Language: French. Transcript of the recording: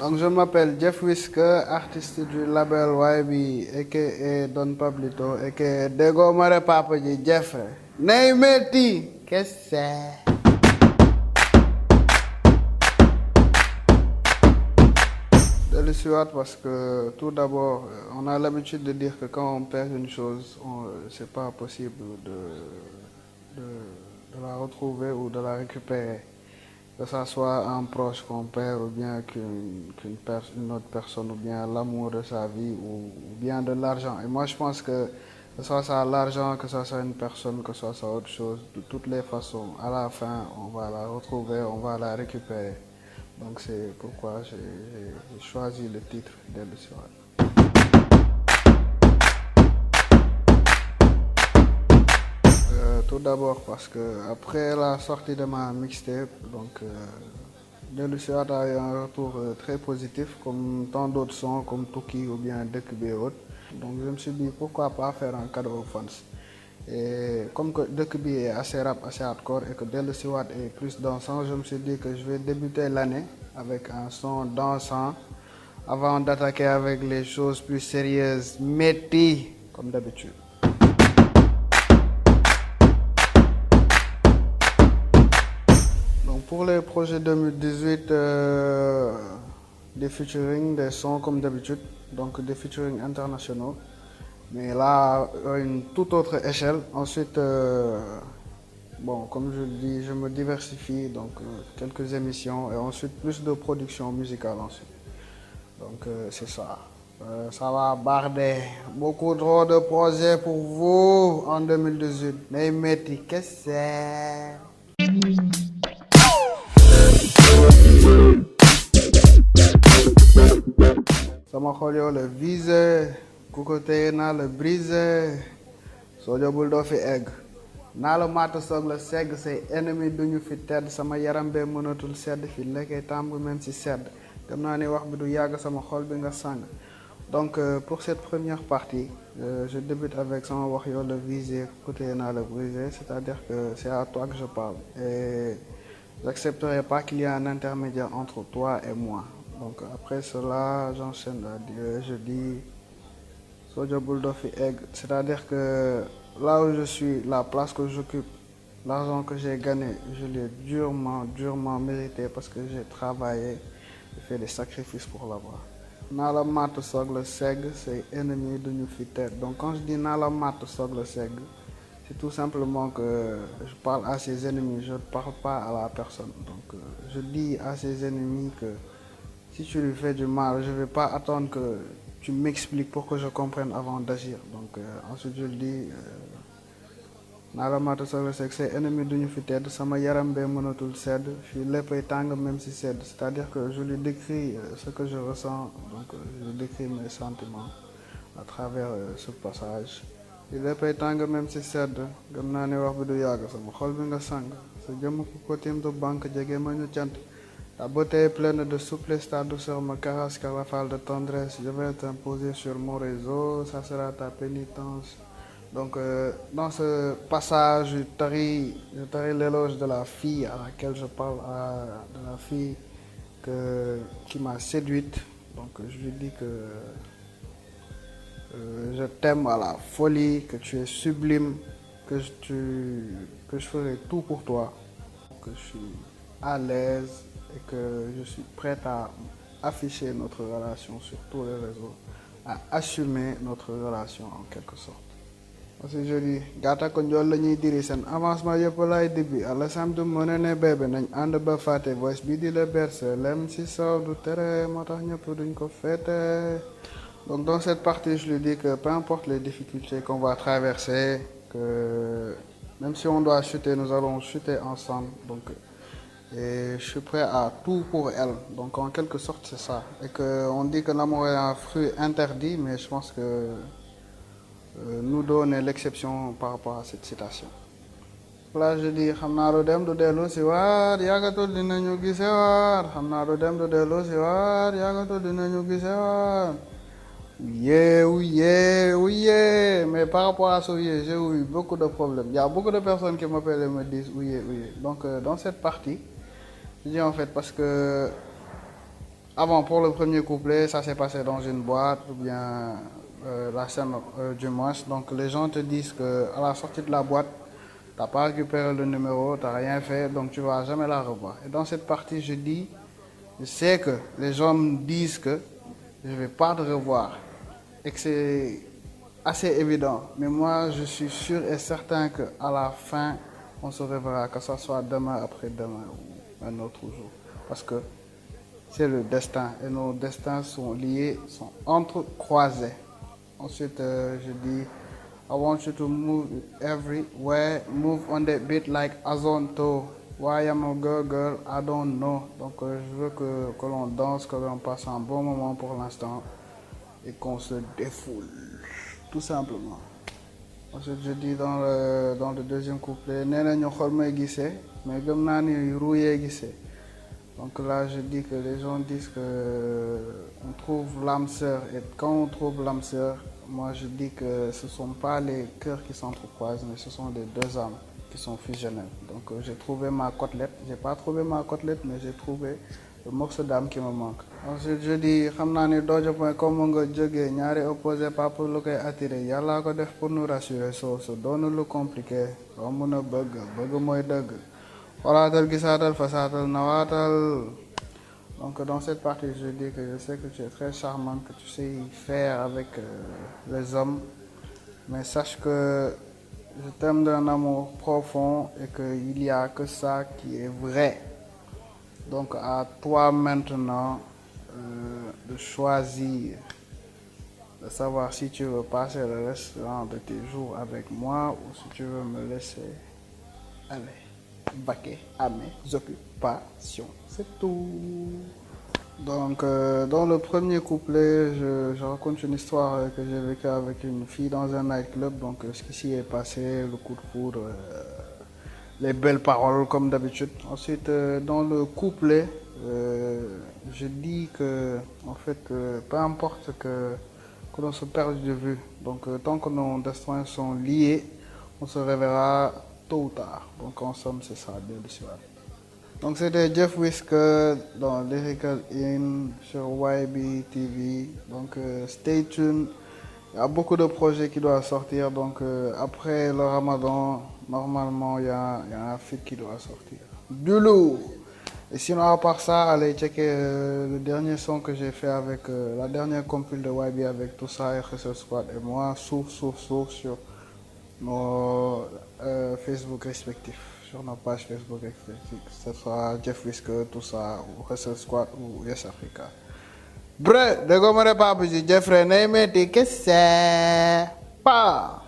Donc je m'appelle Jeff Whisker, artiste du label YB, aka Don Pablito, aka Dego Mare Papa de Jeff. Neymeti, qu'est-ce que c'est? Délicieux parce que tout d'abord, on a l'habitude de dire que quand on perd une chose, c'est pas possible de la retrouver ou de la récupérer. Que ça soit un proche qu'on perd ou bien une autre personne ou bien l'amour de sa vie ou bien de l'argent. Et moi je pense que ce soit ça l'argent, que ce soit une personne, que ce soit autre chose, de toutes les façons, à la fin on va la retrouver, on va la récupérer. Donc c'est pourquoi j'ai choisi le titre Délicieux. Tout d'abord parce que après la sortie de ma mixtape, donc Délicieux a eu un retour très positif, comme tant d'autres sons, comme Toki ou bien Dekbe et autres. Donc je me suis dit pourquoi pas faire un cadeau aux fans. Et comme que Dekbe est assez rap, assez hardcore et que Délicieux est plus dansant, je me suis dit que je vais débuter l'année avec un son dansant avant d'attaquer avec les choses plus sérieuses, métis, comme d'habitude. Donc pour les projets 2018, des featuring, des sons comme d'habitude, donc des featuring internationaux, mais là à une toute autre échelle. Ensuite, bon, comme je le dis, je me diversifie, donc quelques émissions et ensuite plus de production musicale ensuite. Donc c'est ça. Ça va barder beaucoup trop de projets pour vous en 2018. Mais metti, qu'est-ce que c'est? Sama xol yow la visé ku ko téye naa la brisé soo jobul doo fi egg naa la maata soog la segg say ennemi duñu fi tedd sama yaram bee mënatul sedd fi lekkee tàmb même si sedd gëm naa ni wax bi du yàgg sama xol bi nga sàng. Donc pour cette première partie, je débute avec sama wax yow la visé ku ko téye naa la brisé, c'est-à-dire que c'est à toi que je parle et j'accepterai pas qu'il y ait un intermédiaire entre toi et moi. Donc après cela, j'enchaîne à dire, je dis Soja Buldofi Egg, c'est-à-dire que là où je suis, la place que j'occupe, l'argent que j'ai gagné, je l'ai durement mérité parce que j'ai travaillé, j'ai fait des sacrifices pour l'avoir. Nala mat sog le seg, c'est ennemi de nous fitter. Donc quand je dis Nala mat sog le seg, c'est tout simplement que je parle à ses ennemis, je ne parle pas à la personne. Donc je dis à ses ennemis que si tu lui fais du mal, je ne vais pas attendre que tu m'expliques pour que je comprenne avant d'agir. Donc ensuite je le dis, Naramata Sogla Seck, c'est ennemi duñu fi tedd sama yaram bee mënatul sedd fii léppay tàng même si sedd. C'est-à-dire que je lui décris ce que je ressens, donc je décris mes sentiments à travers ce passage. Fii léppay tàng même si sedd gëm naa ne wax bi du yàgg sama xol bi nga sang sa jëmm ku ko tiim du banque jege ma ñu cant. Ta beauté est pleine de souplesse, ta douceur me caresse, car rafale de tendresse. Je vais t'imposer sur mon réseau, ça sera ta pénitence. Donc, dans ce passage, je tarie l'éloge de la fille à laquelle je parle, de la fille qui m'a séduite. Donc, je lui dis que je t'aime à la folie, que tu es sublime, que je ferai tout pour toi, que je suis à l'aise et que je suis prête à afficher notre relation sur tous les réseaux, à assumer notre relation en quelque sorte. Parce que je dis gata ko njool la ñuy diri seen avancement yëpp lay dibbi àlla sam du mën a ne bébé nañ ànd ba fàtte voice bi di la berce lem si saw du tere moo tax ñëpp duñ ko fête. Donc dans cette partie je lui dis que peu importe les difficultés qu'on va traverser, que même si on doit chuter, nous allons chuter ensemble. Donc et je suis prêt à tout pour elle. Donc en quelque sorte c'est ça. Et qu'on dit que l'amour est un fruit interdit, mais je pense que nous donne l'exception par rapport à cette citation. Là je dis xam naa du dem du dellu si waat yàggatul dinañu gisewaat xam naa du dem du dellu si waat yàggatul dinañu gisewaat. Oui, mais par rapport à ce oui, j'ai eu beaucoup de problèmes. Il y a beaucoup de personnes qui m'appellent et me disent oui. Donc dans cette partie, je dis en fait parce que avant, pour le premier couplet, ça s'est passé dans une boîte ou bien la scène du moins. Donc les gens te disent que à la sortie de la boîte, t'as pas récupéré le numéro, t'as rien fait, donc tu vas jamais la revoir. Et dans cette partie, je dis, je sais que les gens me disent que je vais pas te revoir et que c'est assez évident. Mais moi, je suis sûr et certain que à la fin, on se reverra, que ce soit demain, après-demain ou un autre jour. Parce que c'est le destin et nos destins sont liés, sont entrecroisés. Ensuite, je dis, I want you to move everywhere, move on the beat like Azonto. Why I'm a girl, girl, I don't know. Donc, je veux que l'on danse, que l'on passe un bon moment pour l'instant et qu'on se défoule, tout simplement. Ensuite, je dis dans le deuxième couplet, nee na ñu xol may gisee, mais gëm naa ni rouillé gisee. Donc là, je dis que les gens disent que on trouve l'âme sœur. Et quand on trouve l'âme sœur, moi je dis que ce ne sont pas les cœurs qui s'entrecroisent, mais ce sont les deux âmes qui sont fusionnelles. Donc j'ai trouvé ma côtelette. J'ai pas trouvé ma côtelette, mais j'ai trouvé le morceau d'âme qui me manque. Ensuite, je dis, xam naa ni Dojo Point comme nga jógee ñaari opposé pas pour lu koy attirer yàlla ko def pour nous rassurer soo doonu lu compliqué loo mën a bëgg mooy dëgg. Xoolaatal gisaatal fasaatal nawaatal. Donc dans cette partie, je dis que je sais que tu es très charmante, que tu sais faire avec les hommes, mais sache que je t'aime d'un amour profond et qu'il n'y a que ça qui est vrai. Donc à toi maintenant de choisir, de savoir si tu veux passer le restant de tes jours avec moi ou si tu veux me laisser aller vaquer à mes occupations. C'est tout. Donc, dans le premier couplet, je raconte une histoire que j'ai vécue avec une fille dans un nightclub. Donc, ce qui s'y est passé, le coup de foudre, les belles paroles comme d'habitude. Ensuite, dans le couplet, je dis que, en fait, peu importe que l'on se perde de vue. Donc, tant que nos destins sont liés, on se reverra tôt ou tard. Donc en somme, c'est ça, bien sûr. Donc c'était Jeff Whisker dans Lyrical In sur YB TV. Donc stay tuned. Il y a beaucoup de projets qui doivent sortir. Donc après le Ramadan, normalement, il y a un feat qui doit sortir. Du lourd. Et sinon, à part ça, allez checker le dernier son que j'ai fait avec la dernière compil de YB avec tout ça, RSL Squad et moi, sur nos Facebook respectifs, sur nos pages Facebook respectives, que ce soit Jeff Whisker, tout ça, ou Hustle Squad, ou Yes Africa. Bre, de gomme de pape, Jeffrey Neyme, que c'est pas.